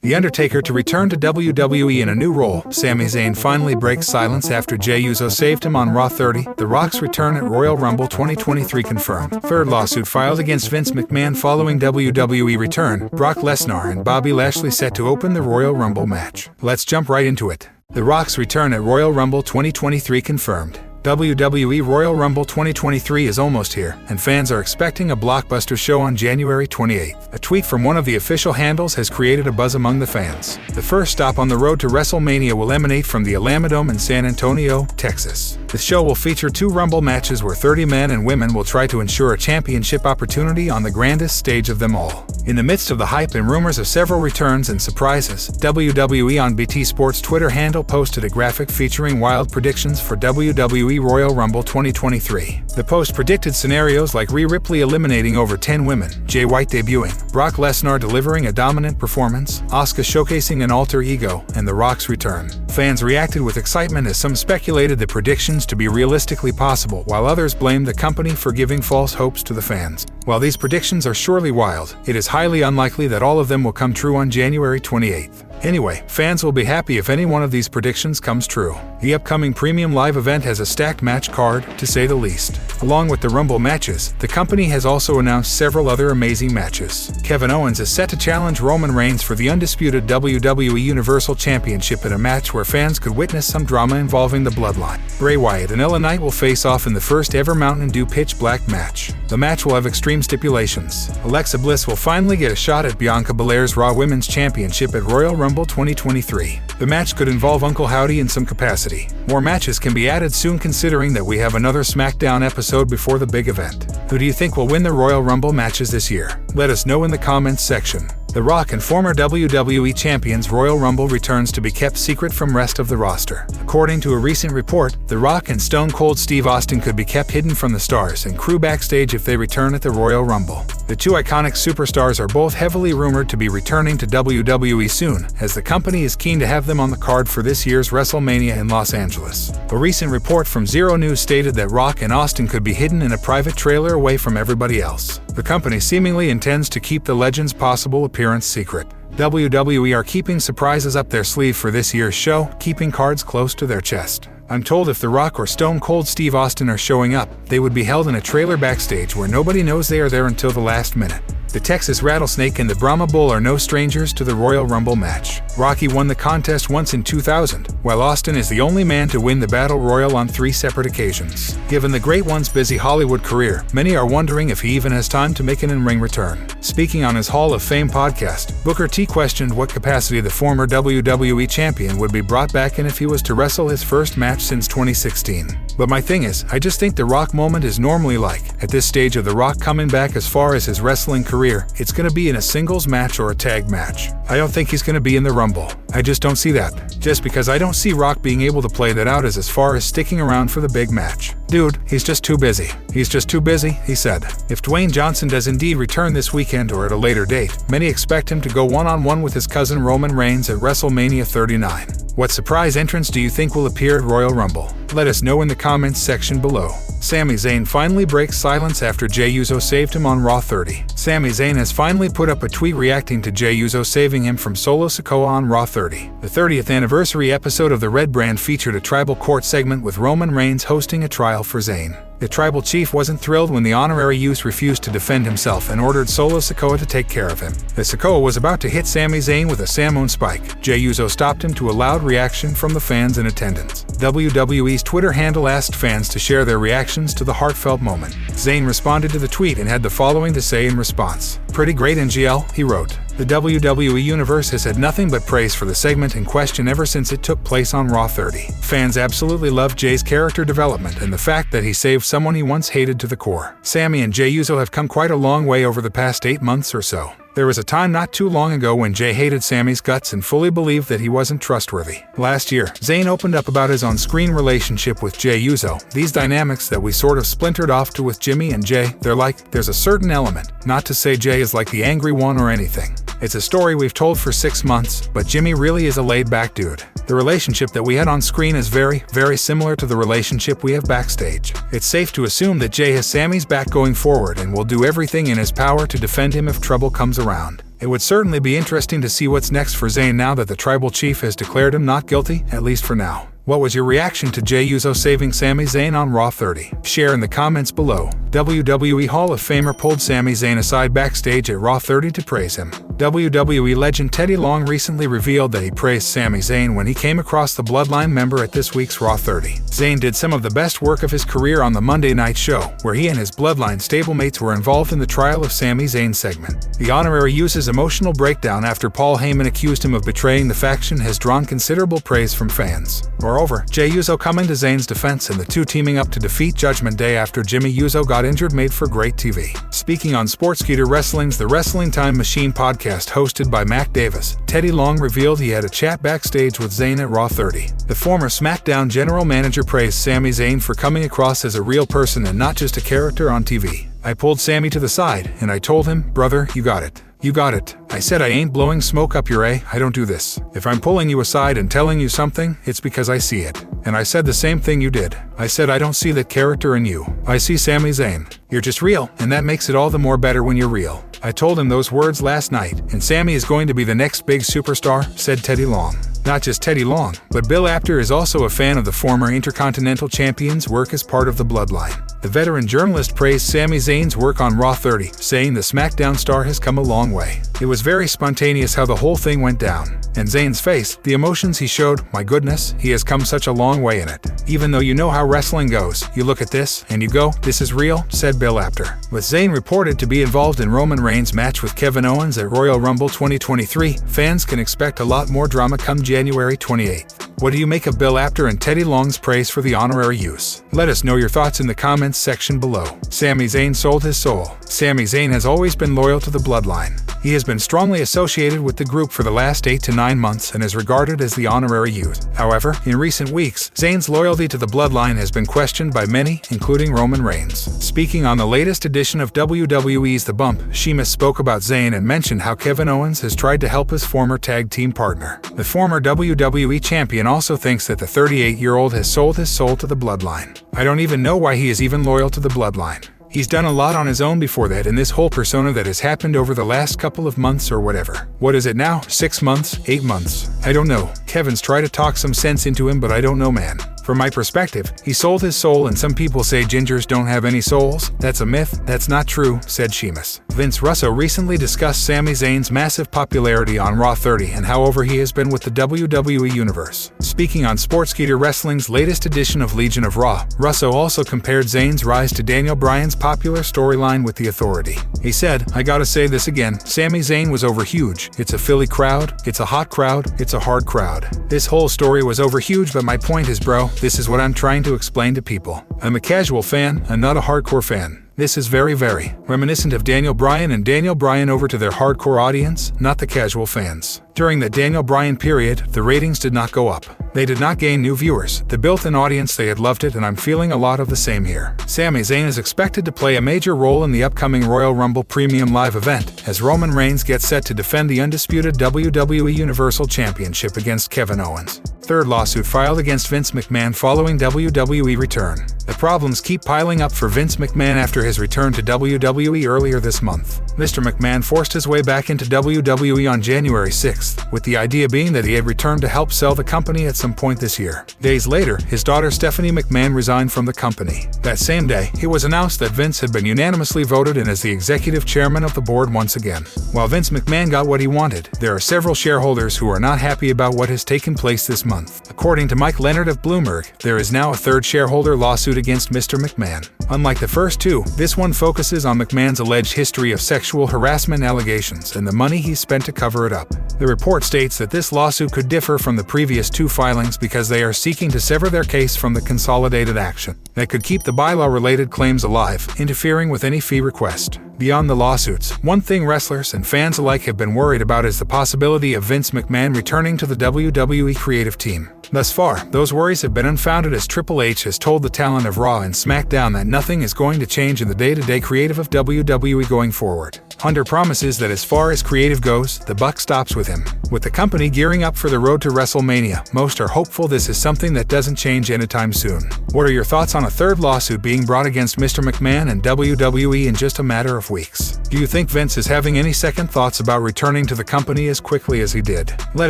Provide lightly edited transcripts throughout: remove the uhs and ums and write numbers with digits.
The Undertaker to return to WWE in a new role. Sami Zayn finally breaks silence after Jey Uso saved him on Raw 30. The Rock's return at Royal Rumble 2023 confirmed. Third lawsuit filed against Vince McMahon following WWE return. Brock Lesnar and Bobby Lashley set to open the Royal Rumble match. Let's jump right into it. The Rock's return at Royal Rumble 2023 confirmed. WWE Royal Rumble 2023 is almost here, and fans are expecting a blockbuster show on January 28th. A tweet from one of the official handles has created a buzz among the fans. The first stop on the road to WrestleMania will emanate from the Alamodome in San Antonio, Texas. The show will feature 2 Rumble matches where 30 men and women will try to ensure a championship opportunity on the grandest stage of them all. In the midst of the hype and rumors of several returns and surprises, WWE on BT Sports' Twitter handle posted a graphic featuring wild predictions for WWE Royal Rumble 2023. The post predicted scenarios like Rhea Ripley eliminating over 10 women, Jay White debuting, Brock Lesnar delivering a dominant performance, Asuka showcasing an alter ego, and The Rock's return. Fans reacted with excitement as some speculated the predictions to be realistically possible, while others blamed the company for giving false hopes to the fans. While these predictions are surely wild, it is highly unlikely that all of them will come true on January 28th. Anyway, fans will be happy if any one of these predictions comes true. The upcoming premium live event has a stacked match card, to say the least. Along with the Rumble matches, the company has also announced several other amazing matches. Kevin Owens is set to challenge Roman Reigns for the undisputed WWE Universal Championship in a match where fans could witness some drama involving the Bloodline. Bray Wyatt and LA Knight will face off in the first ever Mountain Dew Pitch Black match. The match will have extreme stipulations. Alexa Bliss will finally get a shot at Bianca Belair's Raw Women's Championship at Royal Rumble 2023. The match could involve Uncle Howdy in some capacity. More matches can be added soon considering that we have another SmackDown episode before the big event. Who do you think will win the Royal Rumble matches this year? Let us know in the comments section. The Rock and former WWE Champions Royal Rumble returns to be kept secret from rest of the roster. According to a recent report, The Rock and Stone Cold Steve Austin could be kept hidden from the stars and crew backstage if they return at the Royal Rumble. The 2 iconic superstars are both heavily rumored to be returning to WWE soon, as the company is keen to have them on the card for this year's WrestleMania in Los Angeles. A recent report from Zero News stated that Rock and Austin could be hidden in a private trailer away from everybody else. The company seemingly intends to keep the legend's possible appearance secret. WWE are keeping surprises up their sleeve for this year's show, keeping cards close to their chest. I'm told if The Rock or Stone Cold Steve Austin are showing up, they would be held in a trailer backstage where nobody knows they are there until the last minute. The Texas Rattlesnake and the Brahma Bull are no strangers to the Royal Rumble match. Rocky won the contest once in 2000, while Austin is the only man to win the Battle Royal on 3 separate occasions. Given the Great One's busy Hollywood career, many are wondering if he even has time to make an in-ring return. Speaking on his Hall of Fame podcast, Booker T questioned what capacity the former WWE champion would be brought back in if he was to wrestle his first match since 2016. But my thing is, I just think the Rock moment is normally like, at this stage of the Rock coming back as far as his wrestling career, it's gonna be in a singles match or a tag match. I don't think he's gonna be in the Rumble. I just don't see that. Just because I don't see Rock being able to play that out as far as sticking around for the big match. Dude, he's just too busy. He's just too busy, he said. If Dwayne Johnson does indeed return this weekend or at a later date, many expect him to go one-on-one with his cousin Roman Reigns at WrestleMania 39. What surprise entrants do you think will appear at Royal Rumble? Let us know in the comments section below. Sami Zayn finally breaks silence after Jey Uso saved him on Raw 30. Sami Zayn has finally put up a tweet reacting to Jey Uso saving him from Solo Sikoa on Raw 30. The 30th anniversary episode of the Red Brand featured a tribal court segment with Roman Reigns hosting a trial for Zayn. The tribal chief wasn't thrilled when the honorary youth refused to defend himself and ordered Solo Sikoa to take care of him. The Sikoa was about to hit Sami Zayn with a Samoan spike. Jey Uso stopped him to a loud reaction from the fans in attendance. WWE's Twitter handle asked fans to share their reactions to the heartfelt moment. Zayn responded to the tweet and had the following to say in response. "Pretty great, NGL," he wrote. The WWE Universe has had nothing but praise for the segment in question ever since it took place on Raw 30. Fans absolutely loved Jay's character development and the fact that he saved someone he once hated to the core. Sami and Jey Uso have come quite a long way over the past 8 months or so. There was a time not too long ago when Jey hated Sami's guts and fully believed that he wasn't trustworthy. Last year, Zayn opened up about his on-screen relationship with Jey Uso. These dynamics that we sort of splintered off to with Jimmy and Jey, there's a certain element. Not to say Jey is like the angry one or anything. It's a story we've told for 6 months, but Jimmy really is a laid-back dude. The relationship that we had on screen is very, very similar to the relationship we have backstage. It's safe to assume that Jey has Sami's back going forward and will do everything in his power to defend him if trouble comes around. It would certainly be interesting to see what's next for Zayn now that the tribal chief has declared him not guilty, at least for now. What was your reaction to Jey Uso saving Sami Zayn on Raw 30? Share in the comments below. WWE Hall of Famer pulled Sami Zayn aside backstage at Raw 30 to praise him. WWE legend Teddy Long recently revealed that he praised Sami Zayn when he came across the Bloodline member at this week's Raw 30. Zayn did some of the best work of his career on the Monday Night Show, where he and his Bloodline stablemates were involved in the trial of Sami Zayn segment. The honorary use's emotional breakdown after Paul Heyman accused him of betraying the faction has drawn considerable praise from fans. Moreover, Jey Uso coming to Zayn's defense and the two teaming up to defeat Judgment Day after Jimmy Uso got injured made for great TV. Speaking on Sportskeeda Wrestling's The Wrestling Time Machine podcast hosted by Mac Davis, Teddy Long revealed he had a chat backstage with Zayn at Raw 30. The former SmackDown general manager praised Sami Zayn for coming across as a real person and not just a character on TV. I pulled Sami to the side and I told him, "Brother, you got it. You got it. I said I ain't blowing smoke up your A, I don't do this. If I'm pulling you aside and telling you something, it's because I see it." And I said the same thing you did. I said I don't see that character in you. I see Sami Zayn. You're just real, and that makes it all the more better when you're real. I told him those words last night, and Sami is going to be the next big superstar, said Teddy Long. Not just Teddy Long, but Bill Apter is also a fan of the former Intercontinental Champion's work as part of the Bloodline. The veteran journalist praised Sami Zayn's work on Raw 30, saying the SmackDown star has come a long way. It was very spontaneous how the whole thing went down. And Zayn's face, the emotions he showed, my goodness, he has come such a long way in it. Even though you know how wrestling goes, you look at this, and you go, this is real, said Bill Apter. With Zayn reported to be involved in Roman Reigns' match with Kevin Owens at Royal Rumble 2023, fans can expect a lot more drama come January 28th. What do you make of Bill Apter and Teddy Long's praise for the honorary use? Let us know your thoughts in the comments section below. Sami Zayn sold his soul. Sami Zayn has always been loyal to the Bloodline. He has been strongly associated with the group for the last 8 to 9 months and is regarded as the honorary youth. However, in recent weeks, Zayn's loyalty to the Bloodline has been questioned by many, including Roman Reigns. Speaking on the latest edition of WWE's The Bump, Sheamus spoke about Zayn and mentioned how Kevin Owens has tried to help his former tag team partner. The former WWE champion also thinks that the 38-year-old has sold his soul to the Bloodline. I don't even know why he is even loyal to the Bloodline. He's done a lot on his own before that in this whole persona that has happened over the last couple of months or whatever. What is it now? 6 months? 8 months? I don't know. Kevin's tried to talk some sense into him, but I don't know, man. From my perspective, he sold his soul, and some people say gingers don't have any souls. That's a myth. That's not true, said Sheamus. Vince Russo recently discussed Sami Zayn's massive popularity on Raw 30 and how over he has been with the WWE Universe. Speaking on Sportskeeda Wrestling's latest edition of Legion of Raw, Russo also compared Zayn's rise to Daniel Bryan's popular storyline with The Authority. He said, I gotta say this again, Sami Zayn was over huge. It's a Philly crowd, it's a hot crowd, it's a hard crowd. This whole story was over huge, but my point is, bro, this is what I'm trying to explain to people. I'm a casual fan, I'm not a hardcore fan. This is very, very reminiscent of Daniel Bryan and Daniel Bryan over to their hardcore audience, not the casual fans. During the Daniel Bryan period, the ratings did not go up. They did not gain new viewers. They built an audience, they had loved it, and I'm feeling a lot of the same here. Sami Zayn is expected to play a major role in the upcoming Royal Rumble Premium Live event, as Roman Reigns gets set to defend the undisputed WWE Universal Championship against Kevin Owens. Third lawsuit filed against Vince McMahon following WWE return. The problems keep piling up for Vince McMahon after his return to WWE earlier this month. Mr. McMahon forced his way back into WWE on January 6th, with the idea being that he had returned to help sell the company at some point this year. Days later, his daughter Stephanie McMahon resigned from the company. That same day, it was announced that Vince had been unanimously voted in as the executive chairman of the board once again. While Vince McMahon got what he wanted, there are several shareholders who are not happy about what has taken place this month. According to Mike Leonard of Bloomberg, there is now a third shareholder lawsuit against Mr. McMahon. Unlike the first two, this one focuses on McMahon's alleged history of sexual harassment allegations and the money he spent to cover it up. The report states that this lawsuit could differ from the previous two filings because they are seeking to sever their case from the consolidated action that could keep the bylaw-related claims alive, interfering with any fee request. Beyond the lawsuits, one thing wrestlers and fans alike have been worried about is the possibility of Vince McMahon returning to the WWE creative team. Thus far, those worries have been unfounded as Triple H has told the talent of Raw and SmackDown that nothing is going to change in the day-to-day creative of WWE going forward. Hunter promises that as far as creative goes, the buck stops with him. With the company gearing up for the road to WrestleMania, most are hopeful this is something that doesn't change anytime soon. What are your thoughts on a third lawsuit being brought against Mr. McMahon and WWE in just a matter of weeks? Do you think Vince is having any second thoughts about returning to the company as quickly as he did? Let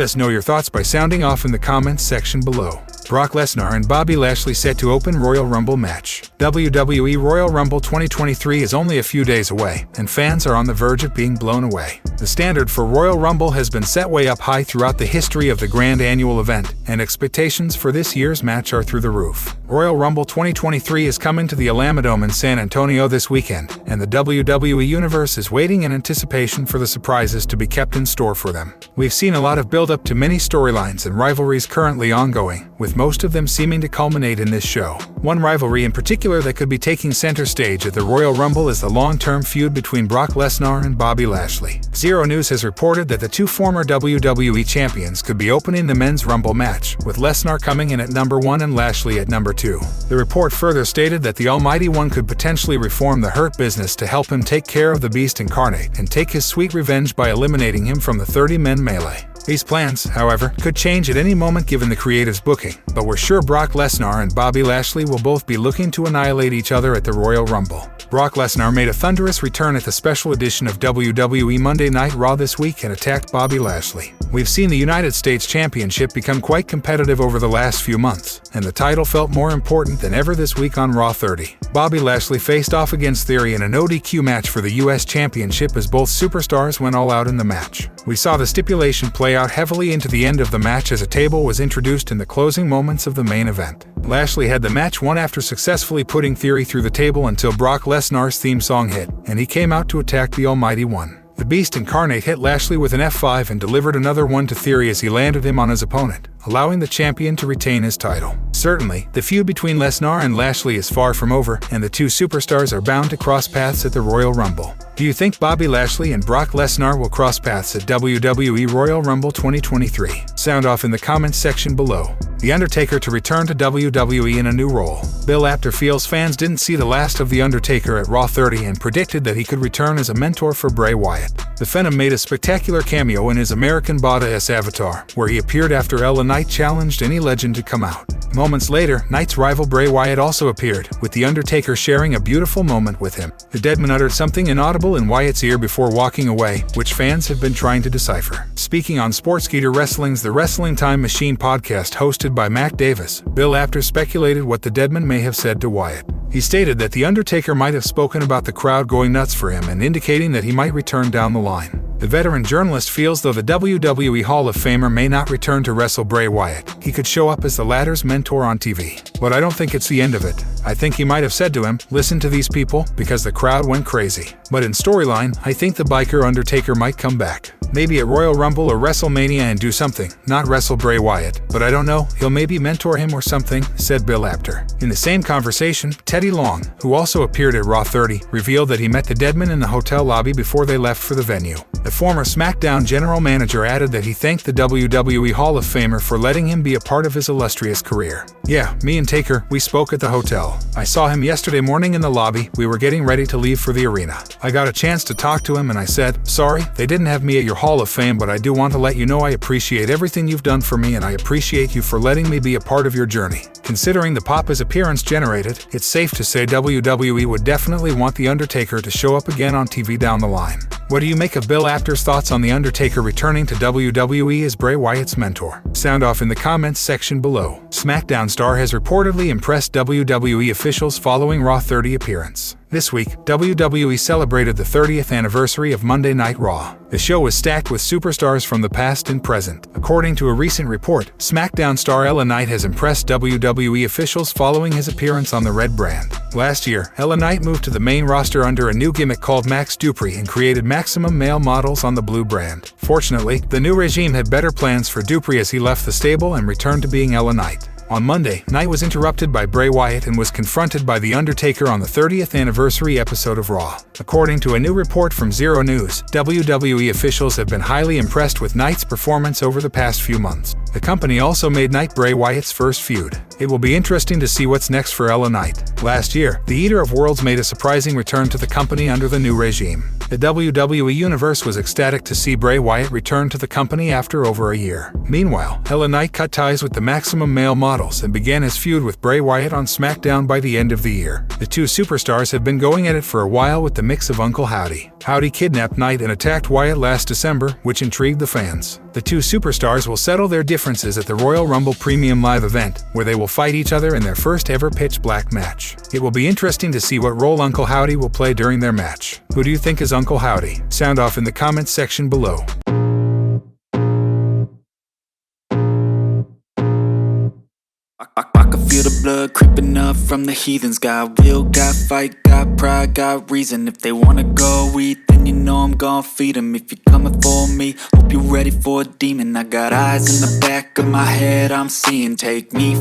us know your thoughts by sounding off in the comments section below. Brock Lesnar and Bobby Lashley set to open Royal Rumble match. WWE Royal Rumble 2023 is only a few days away, and fans are on the verge of being blown away. The standard for Royal Rumble has been set way up high throughout the history of the grand annual event, and expectations for this year's match are through the roof. Royal Rumble 2023 is coming to the Alamodome in San Antonio this weekend, and the WWE Universe is waiting in anticipation for the surprises to be kept in store for them. We've seen a lot of build-up to many storylines and rivalries currently ongoing, with most of them seeming to culminate in this show. One rivalry in particular that could be taking center stage at the Royal Rumble is the long-term feud between Brock Lesnar and Bobby Lashley. Zero News has reported that the two former WWE champions could be opening the men's Rumble match, with Lesnar coming in at number 1 and Lashley at number 2. The report further stated that the Almighty One could potentially reform the Hurt Business to help him take care of the Beast Incarnate and take his sweet revenge by eliminating him from the 30-man melee. These plans, however, could change at any moment given the creative's booking, but we're sure Brock Lesnar and Bobby Lashley will both be looking to annihilate each other at the Royal Rumble. Brock Lesnar made a thunderous return at the special edition of WWE Monday Night Raw this week and attacked Bobby Lashley. We've seen the United States Championship become quite competitive over the last few months, and the title felt more important than ever this week on Raw 30. Bobby Lashley faced off against Theory in an ODQ match for the US Championship as both superstars went all out in the match. We saw the stipulation play out heavily into the end of the match as a table was introduced in the closing moments of the main event. Lashley had the match won after successfully putting Theory through the table until Brock Lesnar's theme song hit, and he came out to attack the Almighty One. The Beast Incarnate hit Lashley with an F5 and delivered another one to Theory as he landed him on his opponent, allowing the champion to retain his title. Certainly, the feud between Lesnar and Lashley is far from over, and the two superstars are bound to cross paths at the Royal Rumble. Do you think Bobby Lashley and Brock Lesnar will cross paths at WWE Royal Rumble 2023? Sound off in the comments section below. The Undertaker to return to WWE in a new role. Bill Apter feels fans didn't see the last of The Undertaker at Raw 30 and predicted that he could return as a mentor for Bray Wyatt. The Phenom made a spectacular cameo in his American Badass avatar, where he appeared after LA Knight challenged any legend to come out. Moments later, Knight's rival Bray Wyatt also appeared, with The Undertaker sharing a beautiful moment with him. The Deadman uttered something inaudible in Wyatt's ear before walking away, which fans have been trying to decipher. Speaking on Sportskeeda Wrestling's The Wrestling Time Machine podcast hosted by Mac Davis, Bill Apter speculated what the Deadman may have said to Wyatt. He stated that The Undertaker might have spoken about the crowd going nuts for him and indicating that he might return down the line. The veteran journalist feels though the WWE Hall of Famer may not return to wrestle Bray Wyatt, he could show up as the latter's mentor on TV. But I don't think it's the end of it. I think he might have said to him, listen to these people, because the crowd went crazy. But in storyline, I think the biker Undertaker might come back. Maybe at Royal Rumble or WrestleMania and do something, not wrestle Bray Wyatt. But I don't know, he'll maybe mentor him or something, said Bill Apter. In the same conversation, Teddy Long, who also appeared at Raw 30, revealed that he met the Deadman in the hotel lobby before they left for the venue. The former SmackDown general manager added that he thanked the WWE Hall of Famer for letting him be a part of his illustrious career. Yeah, me and Taker, we spoke at the hotel. I saw him yesterday morning in the lobby. We were getting ready to leave for the arena. I got a chance to talk to him and I said, sorry, they didn't have me at your Hall of Fame, but I do want to let you know I appreciate everything you've done for me and I appreciate you for letting me be a part of your journey. Considering the pop his appearance generated, it's safe to say WWE would definitely want The Undertaker to show up again on TV down the line. What do you make of Bill Apter's thoughts on The Undertaker returning to WWE as Bray Wyatt's mentor? Sound off in the comments section below. SmackDown star has reportedly impressed WWE officials following Raw 30 appearance. This week, WWE celebrated the 30th anniversary of Monday Night Raw. The show was stacked with superstars from the past and present. According to a recent report, SmackDown star LA Knight has impressed WWE officials following his appearance on the Red brand. Last year, LA Knight moved to the main roster under a new gimmick called Max Dupree and created maximum male models on the Blue brand. Fortunately, the new regime had better plans for Dupree as he left the stable and returned to being LA Knight. On Monday, Night was interrupted by Bray Wyatt and was confronted by The Undertaker on the 30th anniversary episode of Raw. According to a new report from Zero News, WWE officials have been highly impressed with Night's performance over the past few months. The company also made Night Bray Wyatt's first feud. It will be interesting to see what's next for LA Knight. Last year, the Eater of Worlds made a surprising return to the company under the new regime. The WWE Universe was ecstatic to see Bray Wyatt return to the company after over a year. Meanwhile, LA Knight cut ties with the Maximum Male Models and began his feud with Bray Wyatt on SmackDown by the end of the year. The two superstars have been going at it for a while with the mix of Uncle Howdy. Howdy kidnapped Knight and attacked Wyatt last December, which intrigued the fans. The two superstars will settle their differences at the Royal Rumble Premium Live event, where they will fight each other in their first ever pitch black match. It will be interesting to see what role Uncle Howdy will play during their match. Who do you think is Uncle Howdy? Sound off in the comments section below. I can feel the blood creeping up from the heathens. Got will, got fight, got pride, got reason. If they wanna go eat, then you know I'm gon' feed them. If you're coming for me, hope you're ready for a demon. I got eyes in the back of my head, I'm seeing. Take me